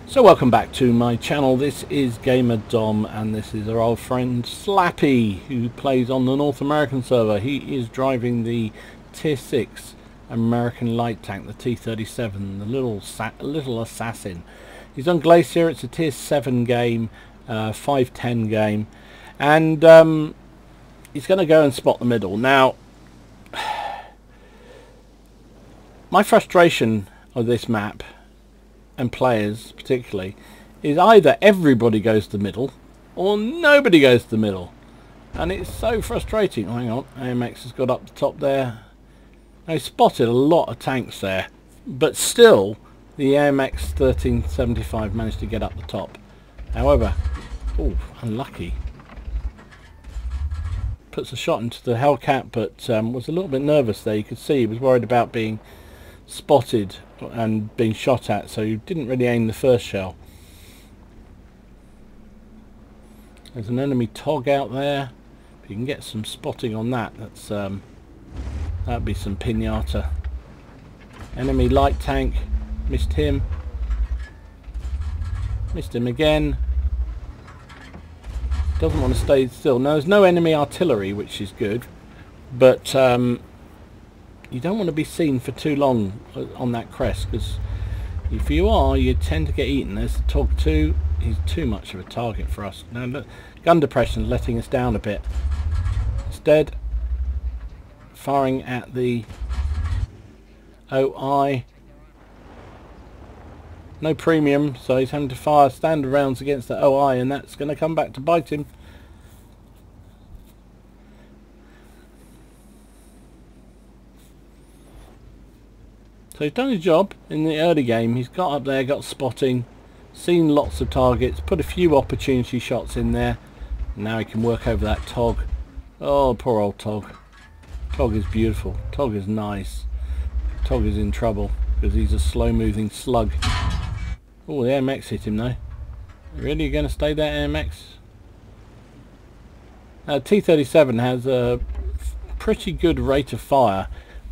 So welcome back to my channel. This is Gamer Dom and this is our old friend Slappy, who plays on the North American server. He is driving the tier 6 American light tank, the T37, the little assassin. He's on Glacier. It's a tier 7 game, 510 game, and he's going to go and spot the middle. Now my frustration of this map, and players particularly, is either everybody goes to the middle or nobody goes to the middle, and it's so frustrating. Oh, hang on, AMX has got up the top there. I spotted a lot of tanks there, but still the AMX 1375 managed to get up the top. However, oh, unlucky, puts a shot into the Hellcat, but was a little bit nervous there. You could see he was worried about being spotted and being shot at, so you didn't really aim the first shell. There's an enemy TOG out there. If you can get some spotting on that, that's that'd be some pinata. Enemy light tank, missed him again. Doesn't want to stay still. Now there's no enemy artillery, which is good, but you don't want to be seen for too long on that crest, because if you are, you tend to get eaten. There's the TOG 2. He's too much of a target for us. Now look, gun depression is letting us down a bit. Instead, firing at the OI. No premium, so he's having to fire standard rounds against the OI, and that's going to come back to bite him. So he's done his job in the early game. He's got up there, got spotting, seen lots of targets, put a few opportunity shots in there. Now he can work over that TOG. Oh, poor old TOG. TOG is beautiful. TOG is nice. TOG is in trouble because he's a slow-moving slug. Oh, the AMX hit him though. Really going to stay there, AMX? T37 has a pretty good rate of fire,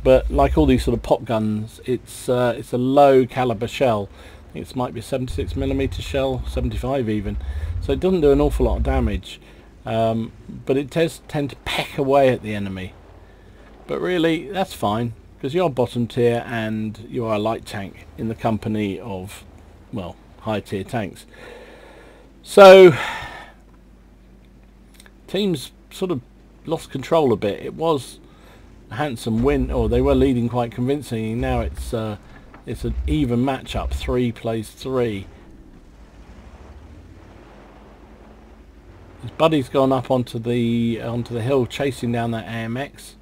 but like all these sort of pop guns, it's a low caliber shell. I think it might be a 76mm shell, 75 even, so it doesn't do an awful lot of damage, but it does tend to peck away at the enemy. But really, that's fine, because you're bottom tier and you are a light tank in the company of, well, high tier tanks. So teams sort of lost control a bit. It was handsome win, or they were leading quite convincingly. Now it's an even matchup. 3 plays 3. His buddy's gone up onto the hill chasing down that AMX,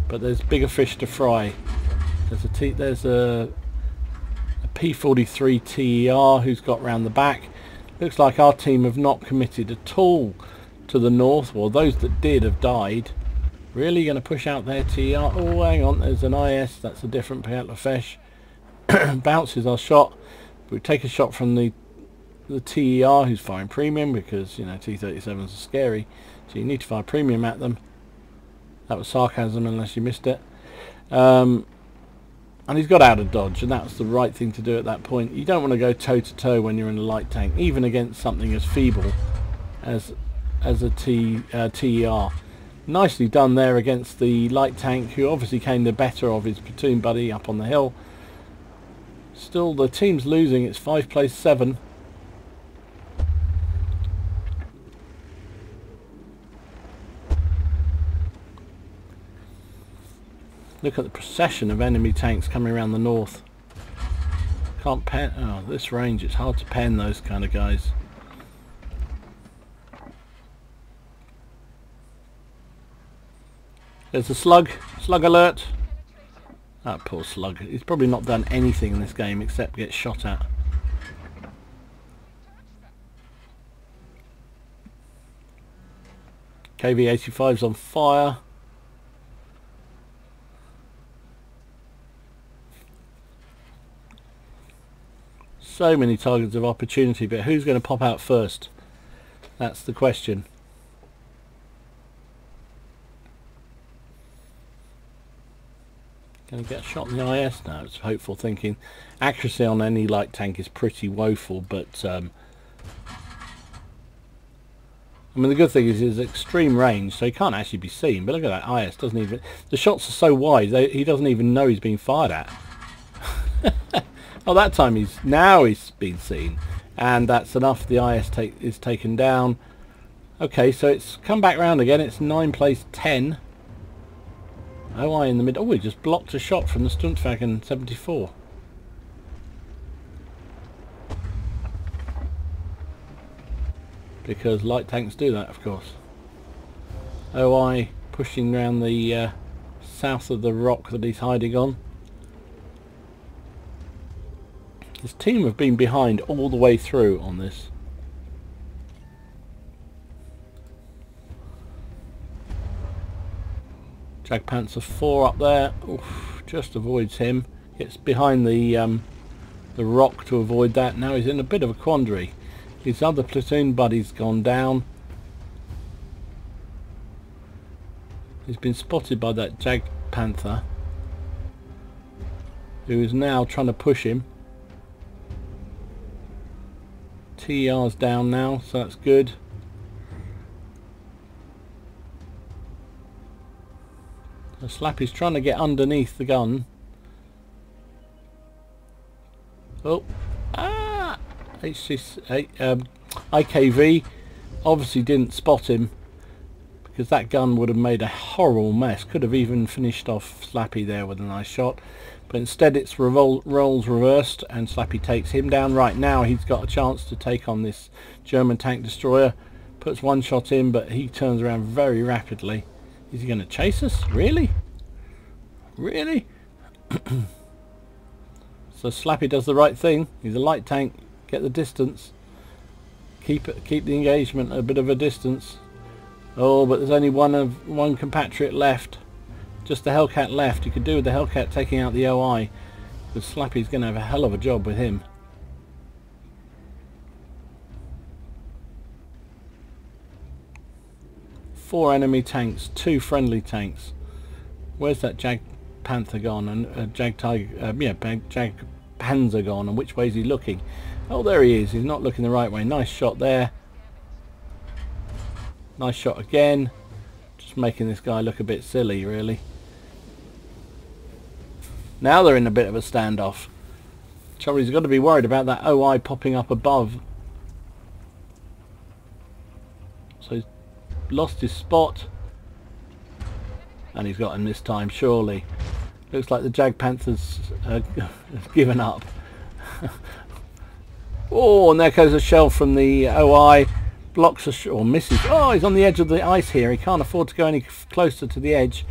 but there's bigger fish to fry. There's a P43 TER who's got round the back. Looks like our team have not committed at all to the north, or those that did have died. Really going to push out their TR. Oh, hang on, there's an IS. That's a different Piatla Fesh. Bounces our shot. We take a shot from the TER, who's firing premium, because, you know, T37s are scary, so you need to fire premium at them. That was sarcasm, unless you missed it. And he's got out of dodge, and that's the right thing to do at that point. You don't want to go toe to toe when you're in a light tank, even against something as feeble as a TER. Nicely done there against the light tank, who obviously came the better of his platoon buddy up on the hill. Still, the team's losing. It's 5 plays 7. Look at the procession of enemy tanks coming around the north. Can't pen. Oh, this range, it's hard to pen those kind of guys. There's a slug alert. Ah, poor slug. He's probably not done anything in this game except get shot at. KV-85's on fire. So many targets of opportunity, but who's going to pop out first? That's the question. Going to get a shot in the IS now. It's hopeful thinking. Accuracy on any light tank is pretty woeful, but I mean the good thing is his extreme range, so he can't actually be seen. But look at that IS, doesn't even. The shots are so wide, he doesn't even know he's being fired at. Oh, that time he's been seen, and that's enough. The IS is taken down. Okay, so it's come back round again. It's 9 place 10. OI in the mid. Oh, he just blocked a shot from the Stuntwagen 74. Because light tanks do that, of course. OI pushing around the south of the rock that he's hiding on. His team have been behind all the way through on this. Jagdpanther 4 up there. Oof, just avoids him. Gets behind the rock to avoid that. Now he's in a bit of a quandary. His other platoon buddy's gone down. He's been spotted by that Jagdpanther, who is now trying to push him. TR's down now, so that's good. So Slappy's trying to get underneath the gun. Oh, IKV obviously didn't spot him, because that gun would have made a horrible mess. Could have even finished off Slappy there with a nice shot. But instead it's roles reversed, and Slappy takes him down. Right now he's got a chance to take on this German tank destroyer. Puts one shot in, but he turns around very rapidly. Is he going to chase us? Really? Really? So Slappy does the right thing. He's a light tank. Get the distance. Keep the engagement at a bit of a distance. Oh, but there's only one compatriot left. Just the Hellcat left. You could do with the Hellcat taking out the OI, because Slappy's going to have a hell of a job with him. Four enemy tanks, 2 friendly tanks. Where's that Jagdpanther gone? And Jagdpanzer gone? And which way is he looking? Oh, there he is. He's not looking the right way. Nice shot there. Nice shot again. Just making this guy look a bit silly, really. Now they're in a bit of a standoff. Charlie's got to be worried about that OI popping up above. So he's lost his spot. And he's got him this time, surely. Looks like the Jagdpanther's given up. Oh, and there goes a shell from the OI. Blocks a or misses. Oh, he's on the edge of the ice here. He can't afford to go any closer to the edge,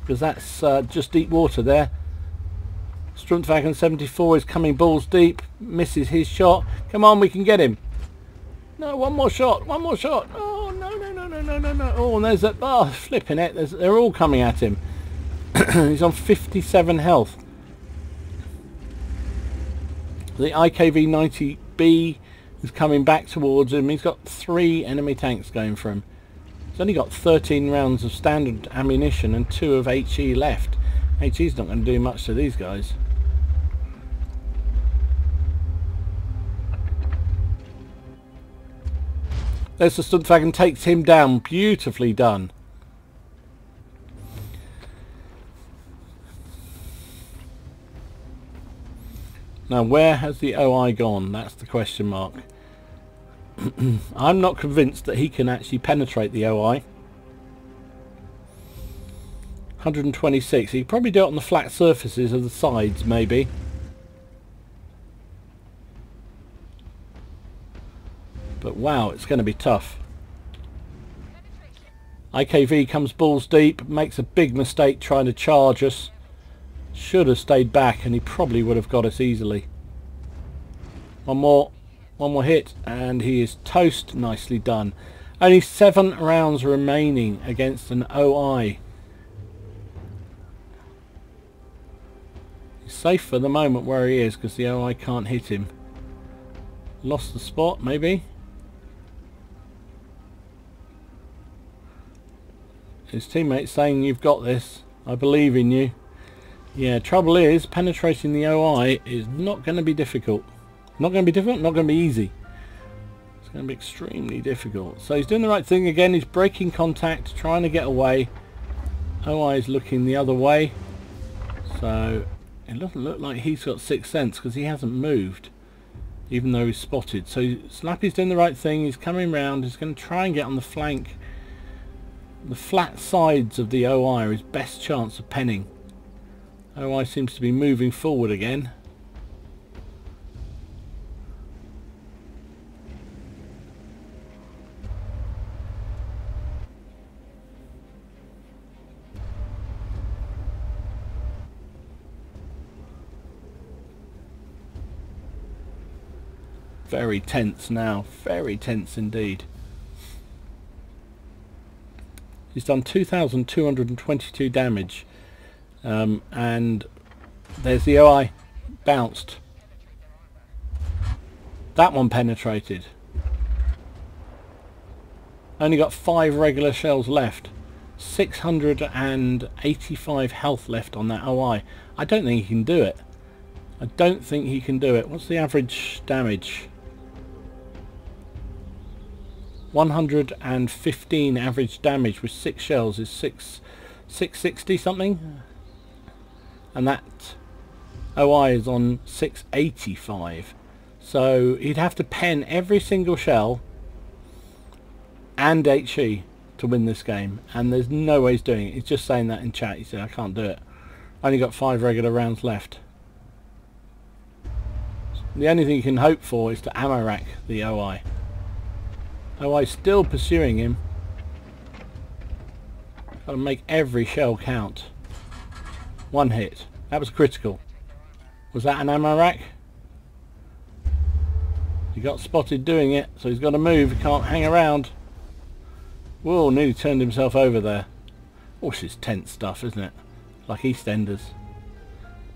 because that's just deep water there. Stuntwagen 74 is coming balls deep. Misses his shot. Come on, we can get him. No, one more shot. One more shot. Oh, no, no, no, no, no, no, no. Oh, and there's that. Oh, flipping it. They're all coming at him. He's on 57 health. The IKV-90B is coming back towards him. He's got 3 enemy tanks going for him. He's only got 13 rounds of standard ammunition and 2 of HE left. HE's not going to do much to these guys. There's the Stuntwagen, takes him down. Beautifully done. Now, where has the OI gone? That's the question mark. I'm not convinced that he can actually penetrate the OI. 126. He could probably do it on the flat surfaces of the sides, maybe. But wow, it's going to be tough. IKV comes balls deep, makes a big mistake trying to charge us. Should have stayed back, and he probably would have got us easily. One more hit, and he is toast. Nicely done. Only 7 rounds remaining against an OI. He's safe for the moment where he is, because the OI can't hit him. Lost the spot, maybe. His teammates saying, "You've got this. I believe in you." Yeah, trouble is, penetrating the OI is not going to be difficult. Not going to be difficult, not going to be easy. It's going to be extremely difficult. So he's doing the right thing again. He's breaking contact, trying to get away. OI is looking the other way. So it doesn't look like he's got sixth sense because he hasn't moved, even though he's spotted. So Slappy's doing the right thing. He's coming round. He's going to try and get on the flank. The flat sides of the OI are his best chance of penning. OI seems to be moving forward again. Very tense now, very tense indeed. He's done 2,222 damage, and there's the OI bounced. That one penetrated. Only got 5 regular shells left. 685 health left on that OI. I don't think he can do it. I don't think he can do it. What's the average damage? 115 average damage with 6 shells is 660 something, and that OI is on 685, so he'd have to pen every single shell and HE to win this game, and there's no way he's doing it. He's just saying that in chat. He said I can't do it. Only got 5 regular rounds left. The only thing you can hope for is to ammo rack the OI. OI still pursuing him. Got to make every shell count. 1 hit. That was critical. Was that an ammo rack? He got spotted doing it, so he's got to move. He can't hang around. Whoa, nearly turned himself over there. Oh, this is tense stuff, isn't it? Like EastEnders.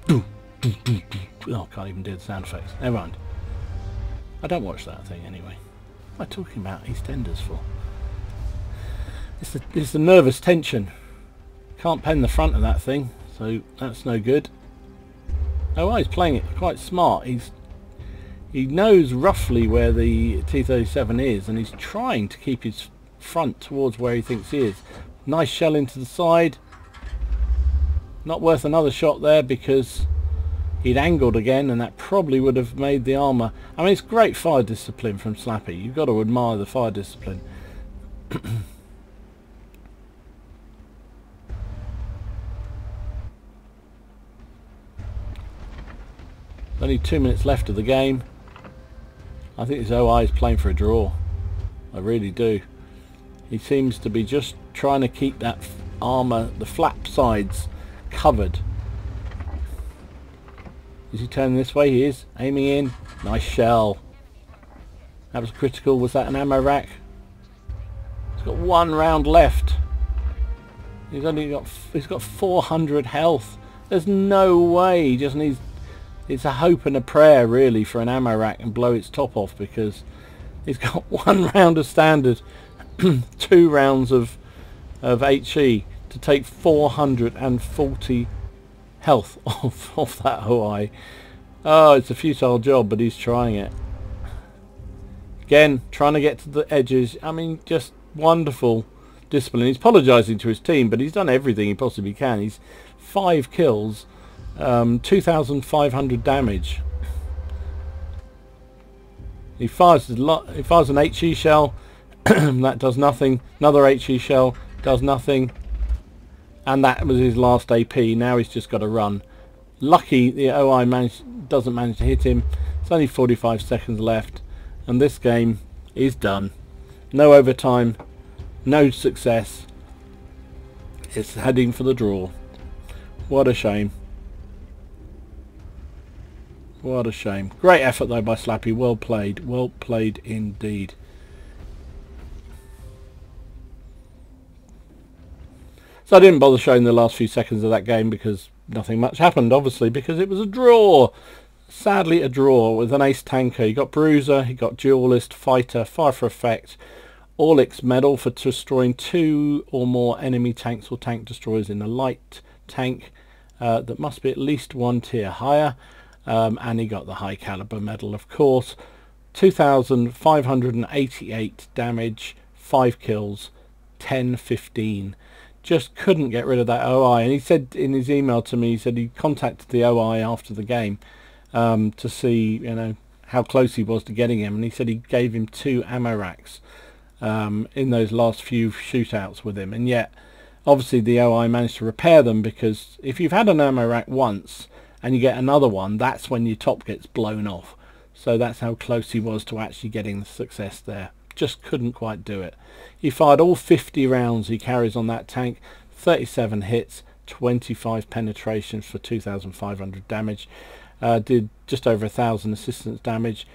Oh, can't even do the sound effects. Never mind. I don't watch that thing anyway. What am I talking about EastEnders for? It's the nervous tension. Can't pen the front of that thing, so that's no good. Oh, he's playing it quite smart. He knows roughly where the T37 is, and he's trying to keep his front towards where he thinks he is. Nice shell into the side. Not worth another shot there because he'd angled again, and that probably would have made the armour. I mean, it's great fire discipline from Slappy. You've got to admire the fire discipline. Only 2 minutes left of the game. I think this OI is playing for a draw. I really do. He seems to be just trying to keep that armour, the flap sides, covered. Is he turning this way? He is. Aiming in. Nice shell. That was critical. Was that an ammo rack? He's got 1 round left. He's got 400 health. There's no way. He just needs... It's a hope and a prayer really for an ammo rack and blow its top off, because he's got 1 round of standard, 2 rounds of HE to take 440 health off that OI. Oh, it's a futile job, but he's trying it. Again, trying to get to the edges. I mean, just wonderful discipline. He's apologising to his team, but he's done everything he possibly can. He's 5 kills, 2,500 damage. He fires an HE shell. That does nothing. Another HE shell does nothing. And that was his last AP. Now he's just got to run. Lucky the OI doesn't manage to hit him. It's only 45 seconds left, and this game is done. No overtime, no success. It's heading for the draw. What a shame. What a shame. Great effort though by Slappy. Well played. Well played indeed. So I didn't bother showing the last few seconds of that game because nothing much happened, obviously, because it was a draw. Sadly a draw with an ace tanker. You got Bruiser, you got Duelist, Fighter, Fire for Effect, Orlick's medal for destroying 2 or more enemy tanks or tank destroyers in a light tank. that must be at least 1 tier higher, and he got the high caliber medal, of course. 2,588 damage, 5 kills, 10-15. Just couldn't get rid of that OI, and he said in his email to me, he said he contacted the OI after the game to see, you know, how close he was to getting him, and he said he gave him 2 ammo racks in those last few shootouts with him, and yet obviously the OI managed to repair them, because if you've had an ammo rack once and you get another one, that's when your top gets blown off. So that's how close he was to actually getting the success there. Just couldn't quite do it. He fired all 50 rounds he carries on that tank, 37 hits, 25 penetrations for 2,500 damage, did just over 1,000 assistance damage,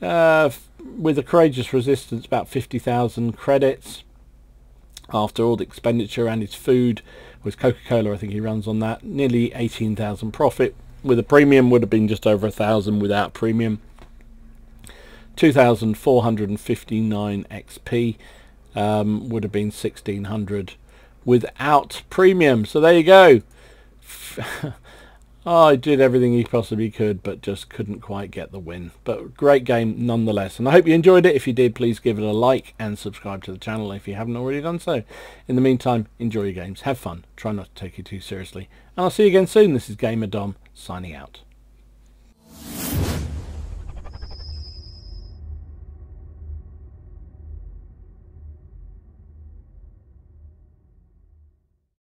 with a courageous resistance about 50,000 credits after all the expenditure, and his food with Coca-Cola, I think he runs on that, nearly 18,000 profit. With a premium would have been just over 1,000 without premium. 2,459 XP, would have been 1,600 without premium. So there you go. I did everything he possibly could, but just couldn't quite get the win. But great game nonetheless, and I hope you enjoyed it. If you did, please give it a like and subscribe to the channel if you haven't already done so. In the meantime, enjoy your games, have fun, try not to take it too seriously, and I'll see you again soon. This is Gamer Dom signing out.